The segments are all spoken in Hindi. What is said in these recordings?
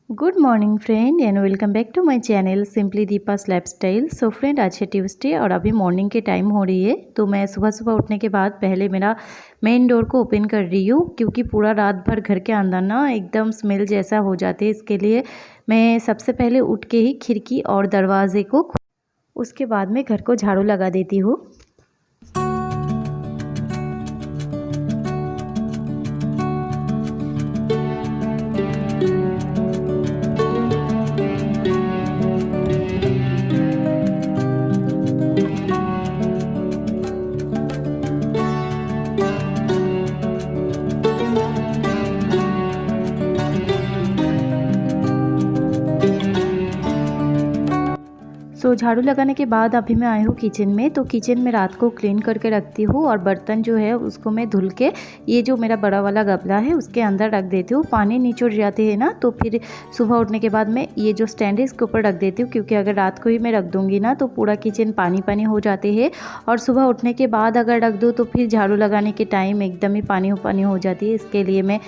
Good morning friend and welcome back to my channel simply Deepa's lifestyle. So friend, आज है ट्यूसडे और अभी मॉर्निंग के टाइम हो रही है। तो मैं सुबह सुबह उठने के बाद पहले मेरा मेन डोर को ओपन कर रही हूँ, क्योंकि पूरा रात भर घर के अंदर ना एकदम स्मेल जैसा हो जाते हैं। इसके लिए मैं सबसे पहले उठ के ही खिड़की और दरवाजे को, उसके बाद में घर को झाड़ू लगा देती हूँ। तो झाड़ू लगाने के बाद अभी मैं आई हूँ किचन में। तो किचन में रात को क्लीन करके रखती हूँ और बर्तन जो है उसको मैं धुल के ये जो मेरा बड़ा वाला गमला है उसके अंदर रख देती हूँ। पानी नीचे उड़ जाते हैं ना, तो फिर सुबह उठने के बाद मैं ये जो स्टैंड है इसके ऊपर रख देती हूँ, क्योंकि अगर रात को ही मैं रख दूँगी ना तो पूरा किचन पानी पानी हो जाते हैं। और सुबह उठने के बाद अगर रख दूँ तो फिर झाड़ू लगाने के टाइम एकदम ही पानी पानी हो जाती है। इसके लिए मैं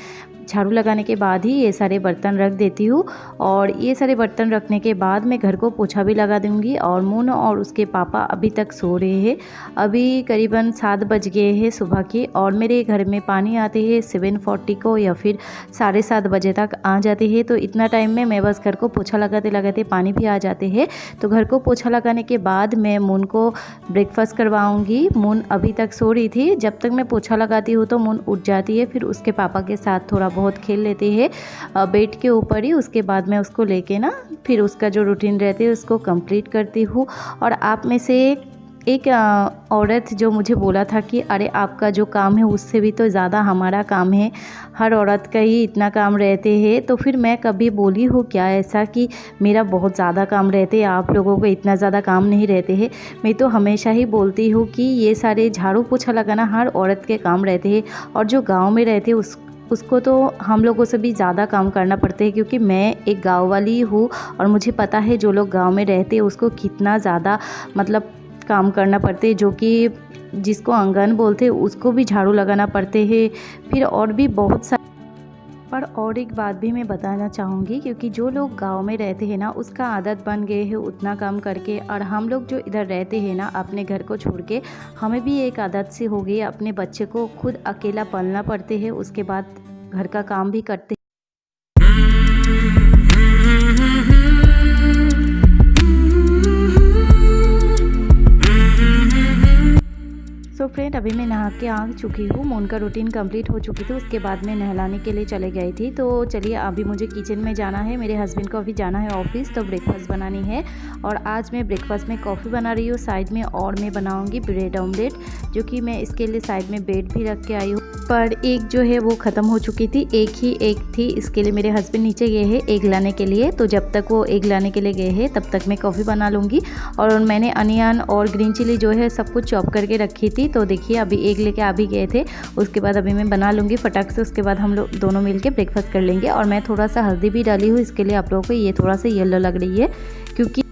झाड़ू लगाने के बाद ही ये सारे बर्तन रख देती हूँ। और ये सारे बर्तन रखने के बाद मैं घर को पोछा भी लगा दूँगी। और मून और उसके पापा अभी तक सो रहे हैं। अभी करीबन 7 बज गए हैं सुबह के, और मेरे घर में पानी आते हैं 7:40 को या फिर 7:30 बजे तक आ जाते हैं। तो इतना टाइम में मैं बस घर को पोछा लगाते लगाते पानी भी आ जाते हैं। तो घर को पोछा लगाने के बाद मैं मून को ब्रेकफास्ट करवाऊँगी। मून अभी तक सो रही थी। जब तक मैं पोछा लगाती हूँ तो मून उठ जाती है, फिर उसके पापा के साथ थोड़ा बहुत खेल लेते हैं बेड के ऊपर ही। उसके बाद मैं उसको लेके ना फिर उसका जो रूटीन रहते है उसको कंप्लीट करती हूँ। और आप में से एक औरत जो मुझे बोला था कि अरे आपका जो काम है उससे भी तो ज़्यादा हमारा काम है, हर औरत का ही इतना काम रहते हैं। तो फिर मैं कभी बोली हूँ क्या ऐसा कि मेरा बहुत ज़्यादा काम रहते हैं, आप लोगों को इतना ज़्यादा काम नहीं रहते हैं? मैं तो हमेशा ही बोलती हूँ कि ये सारे झाड़ू पोछा लगाना हर औरत के काम रहते हैं। और जो गाँव में रहते हैं उसको तो हम लोगों से भी ज़्यादा काम करना पड़ता है, क्योंकि मैं एक गांव वाली हूँ और मुझे पता है जो लोग गांव में रहते हैं उसको कितना ज़्यादा मतलब काम करना पड़ते है। जो कि जिसको आंगन बोलते हैं उसको भी झाड़ू लगाना पड़ते हैं, फिर और भी बहुत सारे। पर और एक बात भी मैं बताना चाहूँगी, क्योंकि जो लोग गांव में रहते हैं ना उसका आदत बन गए है उतना काम करके, और हम लोग जो इधर रहते हैं ना अपने घर को छोड़ के, हमें भी एक आदत सी हो गई, अपने बच्चे को खुद अकेला पालना पड़ते हैं, उसके बाद घर का काम भी करते हैं। सो फ्रेंड, अभी मैं नहा के आ चुकी हूँ। मून का रूटीन कंप्लीट हो चुकी थी। उसके बाद मैं नहलाने के लिए चले गई थी। तो चलिए अभी मुझे किचन में जाना है। मेरे हस्बैंड को अभी जाना है ऑफिस, तो ब्रेकफास्ट बनानी है। और आज मैं ब्रेकफास्ट में कॉफ़ी बना रही हूँ साइड में, और मैं बनाऊँगी ब्रेड ऑमलेट, जो कि मैं इसके लिए साइड में ब्रेड भी रख के आई हूँ। पर एक जो है वो ख़त्म हो चुकी थी, एक ही एक थी। इसके लिए मेरे हस्बैंड नीचे गए हैं एग लाने के लिए। तो जब तक वो एग लाने के लिए गए हैं तब तक मैं कॉफ़ी बना लूँगी। और मैंने अनियन और ग्रीन चिली जो है सब कुछ चॉप करके रखी थी। तो देखिए अभी एग लेके आ भी गए थे। उसके बाद अभी मैं बना लूँगी फटाक से। उसके बाद हम लोग दोनों मिलके ब्रेकफास्ट कर लेंगे। और मैं थोड़ा सा हल्दी भी डाली हूँ, इसके लिए आप लोगों को ये थोड़ा सा येलो लग रही है, क्योंकि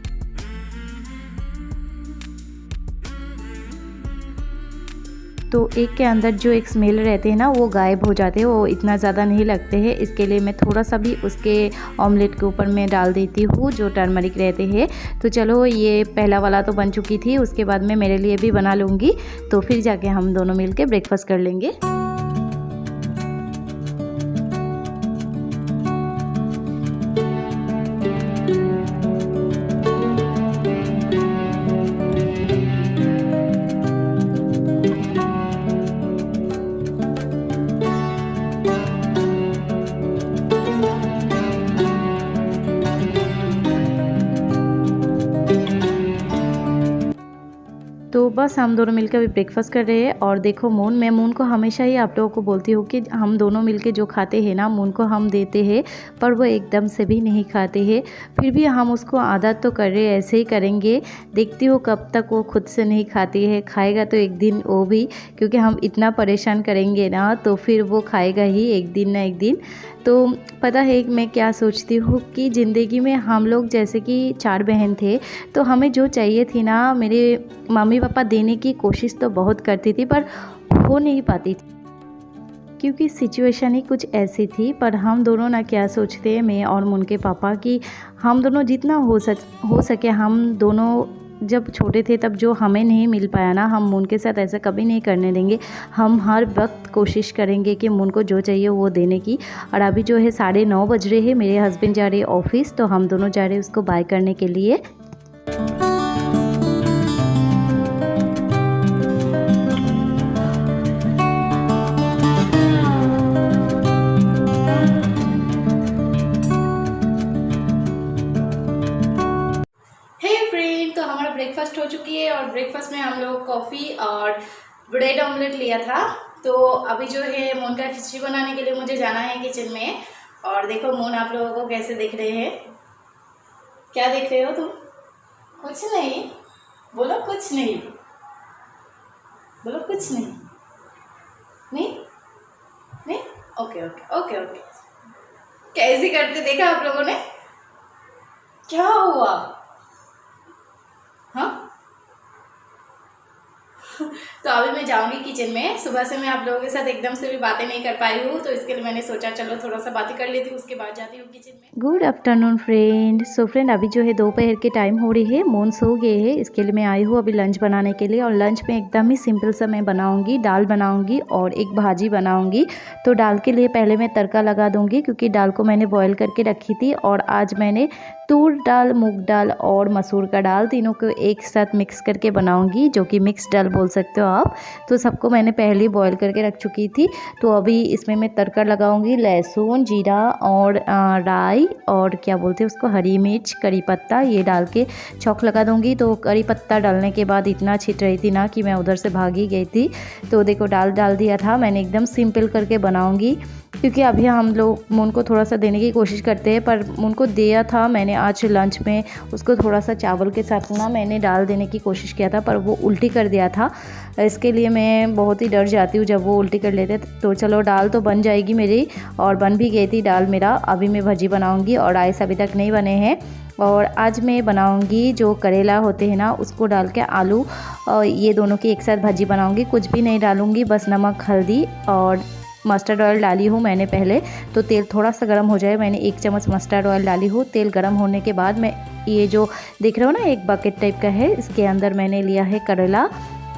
तो एग के अंदर जो एक स्मेल रहते हैं ना वो गायब हो जाते हैं, वो इतना ज़्यादा नहीं लगते हैं। इसके लिए मैं थोड़ा सा भी उसके ऑमलेट के ऊपर मैं डाल देती हूँ जो टर्मरिक रहते हैं। तो चलो ये पहला वाला तो बन चुकी थी, उसके बाद मैं मेरे लिए भी बना लूँगी। तो फिर जाके हम दोनों मिल के ब्रेकफास्ट कर लेंगे। तो बस हम दोनों मिलकर अभी ब्रेकफास्ट कर रहे हैं। और देखो मैं मून को हमेशा ही आप लोगों को बोलती हूँ कि हम दोनों मिलकर जो खाते हैं ना मून को हम देते हैं, पर वो एकदम से भी नहीं खाते हैं। फिर भी हम उसको आदत तो कर रहे हैं, ऐसे ही करेंगे। देखती हूँ कब तक वो खुद से नहीं खाती है। खाएगा तो एक दिन वो भी, क्योंकि हम इतना परेशान करेंगे ना तो फिर वो खाएगा ही एक दिन ना एक दिन। तो पता है मैं क्या सोचती हूँ कि ज़िंदगी में हम लोग जैसे कि 4 बहन थे, तो हमें जो चाहिए थी ना मेरे मम्मी पापा देने की कोशिश तो बहुत करती थी, पर हो नहीं पाती थी, क्योंकि सिचुएशन ही कुछ ऐसी थी। पर हम दोनों ना क्या सोचते हैं, मैं और मुन के पापा, कि हम दोनों जितना हो सके हम दोनों जब छोटे थे तब जो हमें नहीं मिल पाया ना, हम मुन के साथ ऐसा कभी नहीं करने देंगे। हम हर वक्त कोशिश करेंगे कि मुन को जो चाहिए वो देने की। और अभी जो है 9:30 बज रहे हैं, मेरे हस्बैंड जा रहे हैं ऑफिस, तो हम दोनों जा रहे हैं उसको बाय करने के लिए। तो हमारा ब्रेकफास्ट हो चुकी है और ब्रेकफास्ट में हम लोग कॉफ़ी और ब्रेड ऑमलेट लिया था। तो अभी जो है मोन का खिचड़ी बनाने के लिए मुझे जाना है किचन में। और देखो मोन आप लोगों को कैसे देख रहे हैं। क्या देख रहे हो तुम? कुछ नहीं, बोलो कुछ नहीं, बोलो कुछ नहीं, नहीं नहीं, ओके ओके ओके ओके। कैसे करते देखा आप लोगों ने? क्या हुआ? हाँ तो अभी मैं जाऊंगी किचन में। सुबह से मैं आप लोगों के साथ एकदम से भी बातें नहीं कर पाई हूँ, तो इसके लिए मैंने सोचा चलो थोड़ा सा बातें कर लेती हूँ, उसके बाद जाती हूँ किचन में। Good afternoon friend. So friend अभी जो है दोपहर के टाइम हो रही है, मोन सो गए है, इसके लिए मैं आई हूँ अभी लंच बनाने के लिए। और लंच में एकदम ही सिंपल सा मैं बनाऊँगी, दाल बनाऊँगी और एक भाजी बनाऊँगी। तो दाल के लिए पहले मैं तड़का लगा दूँगी, क्योंकि दाल को मैंने बॉयल करके रखी थी। और आज मैंने तूर दाल, मूंग दाल और मसूर का दाल तीनों को एक साथ मिक्स करके बनाऊँगी, जो कि मिक्स दाल बोल सकते हो आप। तो सबको मैंने पहले ही बॉयल करके रख चुकी थी। तो अभी इसमें मैं तड़का लगाऊंगी, लहसुन, जीरा और राई और क्या बोलते हैं उसको, हरी मिर्च, करी पत्ता, ये डाल के छौंक लगा दूंगी। तो करी पत्ता डालने के बाद इतना छिट रही थी ना कि मैं उधर से भागी गई थी। तो देखो डाल दिया था मैंने, एकदम सिंपल करके बनाऊँगी, क्योंकि अभी हम लोग मुन को थोड़ा सा देने की कोशिश करते हैं। पर मुन को दिया था मैंने आज लंच में, उसको थोड़ा सा चावल के साथ ना मैंने डाल देने की कोशिश किया था, पर वो उल्टी कर दिया था। इसके लिए मैं बहुत ही डर जाती हूँ जब वो उल्टी कर लेते। तो चलो दाल तो बन जाएगी मेरी, और बन भी गई थी दाल मेरा। अभी मैं भजी बनाऊँगी और राइस अभी तक नहीं बने हैं। और आज मैं बनाऊंगी जो करेला होते हैं ना, उसको डाल के आलू और ये दोनों की एक साथ भजी बनाऊंगी। कुछ भी नहीं डालूंगी, बस नमक, हल्दी और मस्टर्ड ऑयल डाली हूँ मैंने पहले। तो तेल थोड़ा सा गर्म हो जाए, मैंने 1 चम्मच मस्टर्ड ऑयल डाली हूँ। तेल गर्म होने के बाद मैं ये जो देख रहे हो ना, एक बकेट टाइप का है, इसके अंदर मैंने लिया है करेला,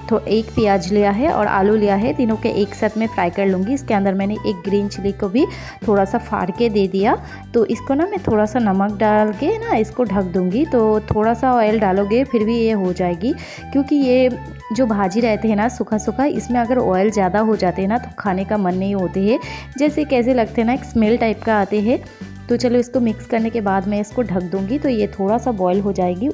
तो एक प्याज लिया है और आलू लिया है, तीनों के एक साथ में फ्राई कर लूँगी। इसके अंदर मैंने एक ग्रीन चिली को भी थोड़ा सा फाड़ के दे दिया। तो इसको ना मैं थोड़ा सा नमक डाल के ना इसको ढक दूँगी। तो थोड़ा सा ऑयल डालोगे फिर भी ये हो जाएगी, क्योंकि ये जो भाजी रहते हैं ना सूखा सूखा, इसमें अगर ऑयल ज़्यादा हो जाते हैं ना तो खाने का मन नहीं होते है, जैसे कैसे लगते हैं ना, एक स्मेल टाइप का आते हैं। तो चलो इसको मिक्स करने के बाद मैं इसको ढक दूँगी। तो ये थोड़ा सा बॉयल हो जाएगी,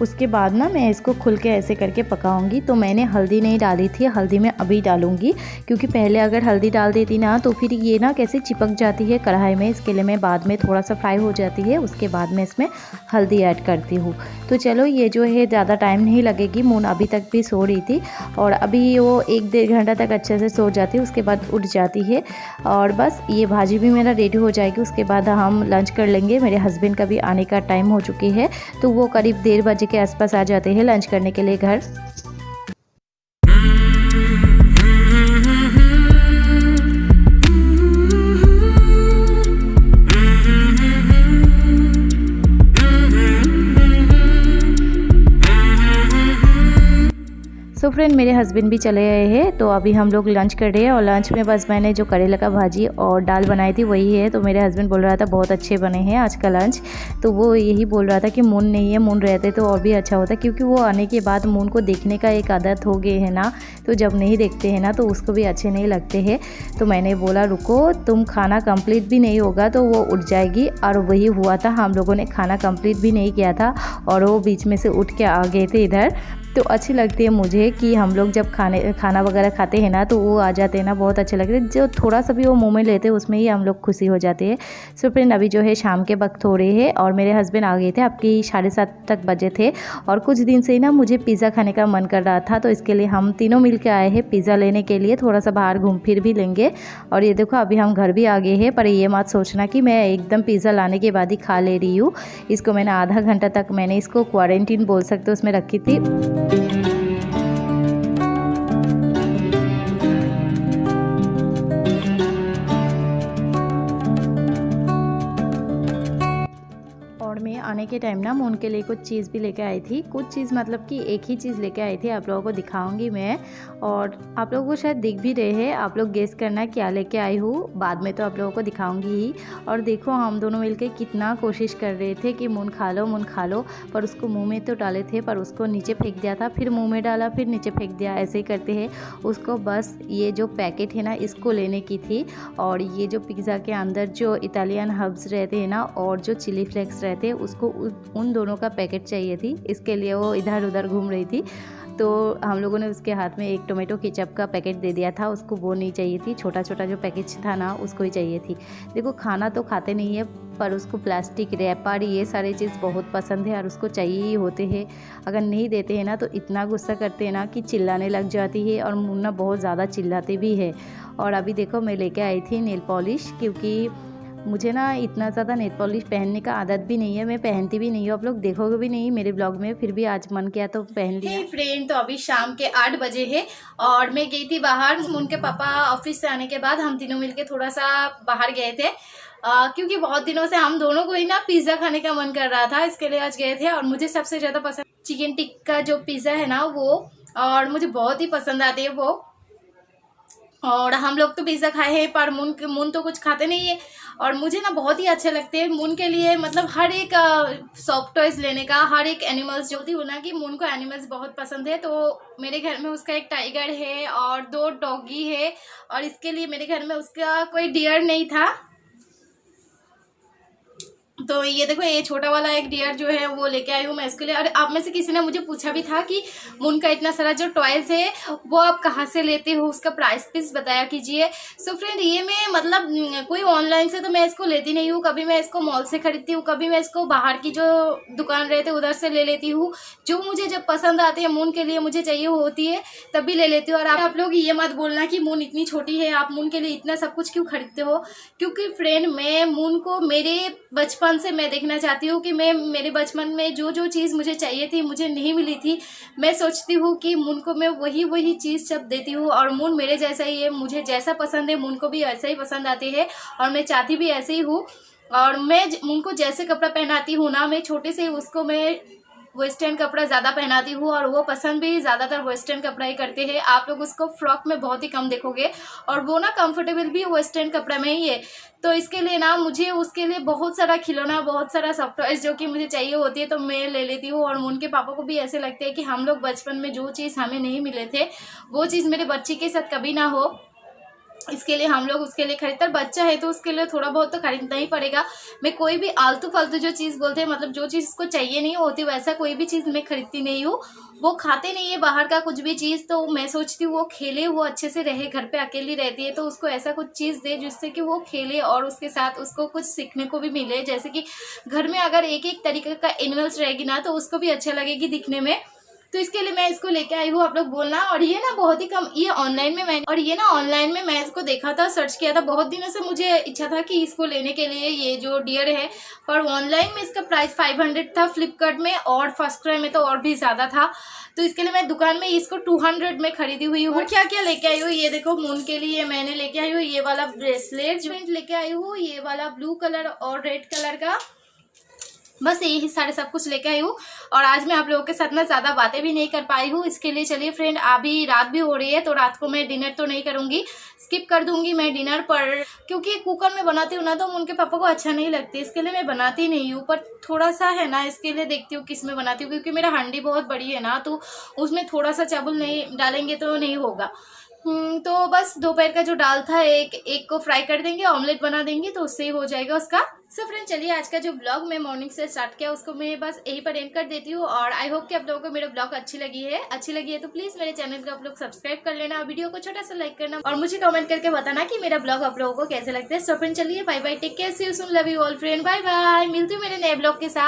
उसके बाद ना मैं इसको खुल के ऐसे करके पकाऊंगी। तो मैंने हल्दी नहीं डाली थी, हल्दी मैं अभी डालूंगी, क्योंकि पहले अगर हल्दी डाल देती ना तो फिर ये ना कैसे चिपक जाती है कढ़ाई में। इसके लिए मैं बाद में थोड़ा सा फ्राई हो जाती है, उसके बाद मैं इसमें हल्दी ऐड करती हूँ। तो चलो ये जो है ज़्यादा टाइम नहीं लगेगी। मून अभी तक भी सो रही थी और अभी वो 1-1.5 घंटा तक अच्छे से सो जाती है, उसके बाद उठ जाती है। और बस ये भाजी भी मेरा रेडी हो जाएगी, उसके बाद हम लंच कर लेंगे। मेरे हस्बैंड का भी आने का टाइम हो चुकी है, तो वो करीब 1:30 बजे के आसपास आ जाते हैं लंच करने के लिए घर। सो फ्रेंड मेरे हस्बैंड भी चले गए हैं, तो अभी हम लोग लंच कर रहे हैं। और लंच में बस मैंने जो करेला का भाजी और दाल बनाई थी वही है। तो मेरे हस्बैंड बोल रहा था बहुत अच्छे बने हैं आज का लंच। तो वो यही बोल रहा था कि मून नहीं है, मून रहते तो और भी अच्छा होता, क्योंकि वो आने के बाद मून को देखने का एक आदत हो गई है ना, तो जब नहीं देखते हैं ना तो उसको भी अच्छे नहीं लगते हैं। तो मैंने बोला रुको, तुम खाना कंप्लीट भी नहीं होगा तो वो उठ जाएगी। और वही हुआ था, हम लोगों ने खाना कंप्लीट भी नहीं किया था और वो बीच में से उठ के आ गए थे इधर। तो अच्छी लगती है मुझे कि हम लोग जब खाना वगैरह खाते हैं ना तो वो आ जाते हैं ना, बहुत अच्छे लगते हैं। जो थोड़ा सा भी वो मुँह में लेते हैं उसमें ही हम लोग खुशी हो जाते हैं। सो फ्रेंड अभी जो है शाम के वक्त हो रहे हैं और मेरे हस्बैंड आ गए थे, आपकी 7:30 तक बजे थे। और कुछ दिन से ही ना मुझे पिज़्ज़ा खाने का मन कर रहा था, तो इसके लिए हम तीनों मिल के आए हैं पिज़्ज़ा लेने के लिए। थोड़ा सा बाहर घूम फिर भी लेंगे। और ये देखो अभी हम घर भी आ गए हैं, पर ये मत सोचना कि मैं एकदम पिज़्ज़ा लाने के बाद ही खा ले रही हूँ। इसको मैंने आधा घंटा तक मैंने इसको क्वारंटीन बोल सकते हो उसमें रखी थी। आने के टाइम ना मैं उनके लिए कुछ चीज़ भी लेके आई थी। कुछ चीज़ मतलब कि एक ही चीज़ लेके आई थी, आप लोगों को दिखाऊंगी मैं, और आप लोगों को शायद दिख भी रहे हैं। आप लोग गेस करना क्या लेके आई हूँ, बाद में तो आप लोगों को दिखाऊंगी ही। और देखो हम दोनों मिलके कितना कोशिश कर रहे थे कि मून खा लो, पर उसको मुँह में तो डाले थे पर उसको नीचे फेंक दिया था, फिर मुँह में डाला, फिर नीचे फेंक दिया। ऐसे ही करते हैं। उसको बस ये जो पैकेट है ना इसको लेने की थी, और ये जो पिज़्ज़ा के अंदर जो इटालियन हर्ब्स रहते हैं ना और जो चिली फ्लेक्स रहते हैं उसको उन दोनों का पैकेट चाहिए थी। इसके लिए वो इधर उधर घूम रही थी, तो हम लोगों ने उसके हाथ में एक टोमेटो केचप का पैकेट दे दिया था। उसको वो नहीं चाहिए थी, छोटा छोटा जो पैकेट था ना उसको ही चाहिए थी। देखो खाना तो खाते नहीं है पर उसको प्लास्टिक रैपर ये सारी चीज़ बहुत पसंद है और उसको चाहिए ही होते हैं। अगर नहीं देते हैं ना तो इतना गुस्सा करते हैं ना कि चिल्लाने लग जाती है, और मुन्ना बहुत ज़्यादा चिल्लाते भी है। और अभी देखो मैं लेके आई थी नेल पॉलिश, क्योंकि मुझे ना इतना ज़्यादा नेल पॉलिश पहनने का आदत भी नहीं है, मैं पहनती भी नहीं हूँ। आप लोग देखोगे भी नहीं मेरे ब्लॉग में, फिर भी आज मन किया तो पहन लिया। फ्रेंड, तो अभी शाम के 8 बजे है और मैं गई थी बाहर। उनके पापा ऑफिस से आने के बाद हम तीनों मिलके थोड़ा सा बाहर गए थे, क्योंकि बहुत दिनों से हम दोनों को ही ना पिज़्ज़ा खाने का मन कर रहा था, इसके लिए आज गए थे। और मुझे सबसे ज़्यादा पसंद चिकन टिक्का जो पिज़्ज़ा है ना वो, और मुझे बहुत ही पसंद आती है वो। और हम लोग तो पिज़्ज़ा खाए हैं पर मून तो कुछ खाते नहीं है, और मुझे ना बहुत ही अच्छे लगते हैं मून के लिए। मतलब हर एक सॉफ्ट टॉयज लेने का, हर एक एनिमल्स जो थी वो ना कि मून को एनिमल्स बहुत पसंद है। तो मेरे घर में उसका एक टाइगर है और 2 डॉगी है, और इसके लिए मेरे घर में उसका कोई डियर नहीं था। तो ये देखो ये छोटा वाला एक डियर जो है वो लेके आई हूँ मैं इसके लिए। और आप में से किसी ने मुझे पूछा भी था कि मून का इतना सारा जो टॉयज है वो आप कहाँ से लेते हो, उसका प्राइस प्लीज बताया कीजिए। सो फ्रेंड, ये मैं मतलब कोई ऑनलाइन से तो मैं इसको लेती नहीं हूँ, कभी मैं इसको मॉल से खरीदती हूँ, कभी मैं इसको बाहर की जो दुकान रहते उधर से ले लेती हूँ। जो मुझे जब पसंद आती है मून के लिए मुझे चाहिए होती है तभी ले लेती हूँ। और आप लोग ये मत बोलना कि मून इतनी छोटी है, आप मून के लिए इतना सब कुछ क्यों खरीदते हो। क्योंकि फ्रेंड मैं मून को मेरे बचपन से मैं देखना चाहती हूँ कि मैं मेरे बचपन में जो जो चीज़ मुझे चाहिए थी मुझे नहीं मिली थी, मैं सोचती हूँ कि मून को मैं वही चीज़ सब देती हूँ। और मून मेरे जैसा ही है, मुझे जैसा पसंद है मून को भी ऐसा ही पसंद आती है, और मैं चाहती भी ऐसे ही हूँ। और मैं मून को जैसे कपड़ा पहनाती हूँ ना, मैं छोटे से उसको मैं वेस्टर्न कपड़ा ज़्यादा पहनाती हूँ, और वो पसंद भी ज़्यादातर वेस्टर्न कपड़ा ही करते हैं। आप लोग उसको फ्रॉक में बहुत ही कम देखोगे, और वो ना कंफर्टेबल भी वेस्टर्न कपड़ा में ही है। तो इसके लिए ना मुझे उसके लिए बहुत सारा खिलौना, बहुत सारा सॉफ्ट टॉयज जो कि मुझे चाहिए होती है तो मैं ले लेती हूँ। और उनके पापा को भी ऐसे लगते हैं कि हम लोग बचपन में जो चीज़ हमें नहीं मिले थे वो चीज़ मेरे बच्चे के साथ कभी ना हो, इसके लिए हम लोग उसके लिए खरीदते। बच्चा है तो उसके लिए थोड़ा बहुत तो खरीदना ही पड़ेगा। मैं कोई भी आलतू फालतू जो चीज़ बोलते हैं, मतलब जो चीज़ उसको चाहिए नहीं होती वैसा कोई भी चीज़ मैं खरीदती नहीं हूँ। वो खाते नहीं है बाहर का कुछ भी चीज़, तो मैं सोचती हूँ वो खेले, वो अच्छे से रहे। घर पे अकेली रहती है तो उसको ऐसा कुछ चीज़ दे जिससे कि वो खेले और उसके साथ उसको कुछ सीखने को भी मिले। जैसे कि घर में अगर एक एक तरीके का एनिमल्स रहेगी ना तो उसको भी अच्छा लगेगी दिखने में। तो इसके लिए मैं इसको लेके आई हूँ, आप लोग बोलना। और ये ना बहुत ही कम, ये ऑनलाइन में मैं इसको देखा था, सर्च किया था। बहुत दिनों से मुझे इच्छा था कि इसको लेने के लिए, ये जो डियर है, पर ऑनलाइन में इसका प्राइस 500 था फ्लिपकार्ट में, और फर्स्ट क्राई में तो और भी ज़्यादा था। तो इसके लिए मैं दुकान में इसको 200 में खरीदी हुई हूँ। और क्या क्या लेके आई हूँ ये देखो, मून के लिए मैंने लेके आई हूँ ये वाला ब्रेसलेट जो लेके आई हूँ, ये वाला ब्लू कलर और रेड कलर का, बस यही सारे सब कुछ लेके आई हूँ। और आज मैं आप लोगों के साथ में ज़्यादा बातें भी नहीं कर पाई हूँ, इसके लिए चलिए फ्रेंड, अभी रात भी हो रही है तो रात को मैं डिनर तो नहीं करूँगी, स्किप कर दूंगी मैं डिनर पर, क्योंकि कुकर में बनाती हूँ ना तो उनके पापा को अच्छा नहीं लगती, इसके लिए मैं बनाती नहीं हूँ। पर थोड़ा सा है ना, इसके लिए देखती हूँ किस में बनाती हूँ, क्योंकि मेरा हांडी बहुत बड़ी है ना तो उसमें थोड़ा सा चावल नहीं डालेंगे तो नहीं होगा। तो बस दोपहर का जो दाल था एक को फ्राई कर देंगे, ऑमलेट बना देंगे तो उससे ही हो जाएगा उसका। सो फ्रेंड, चलिए आज का जो ब्लॉग मैं मॉर्निंग से स्टार्ट किया उसको मैं बस यहीं पर एंड कर देती हूँ। और आई होप कि आप लोगों को मेरा ब्लॉग अच्छी लगी है तो प्लीज मेरे चैनल को आप लोग सब्सक्राइब कर लेना, वीडियो को छोटा सा लाइक करना, और मुझे कमेंट करके बताना कि मेरा ब्लॉग आप लोगों को कैसे लगता है। सो फ्रेंड, चलिए bye bye, take care, see you soon, love you all friend, bye bye. मिलती हूँ मेरे नए ब्लॉग के साथ।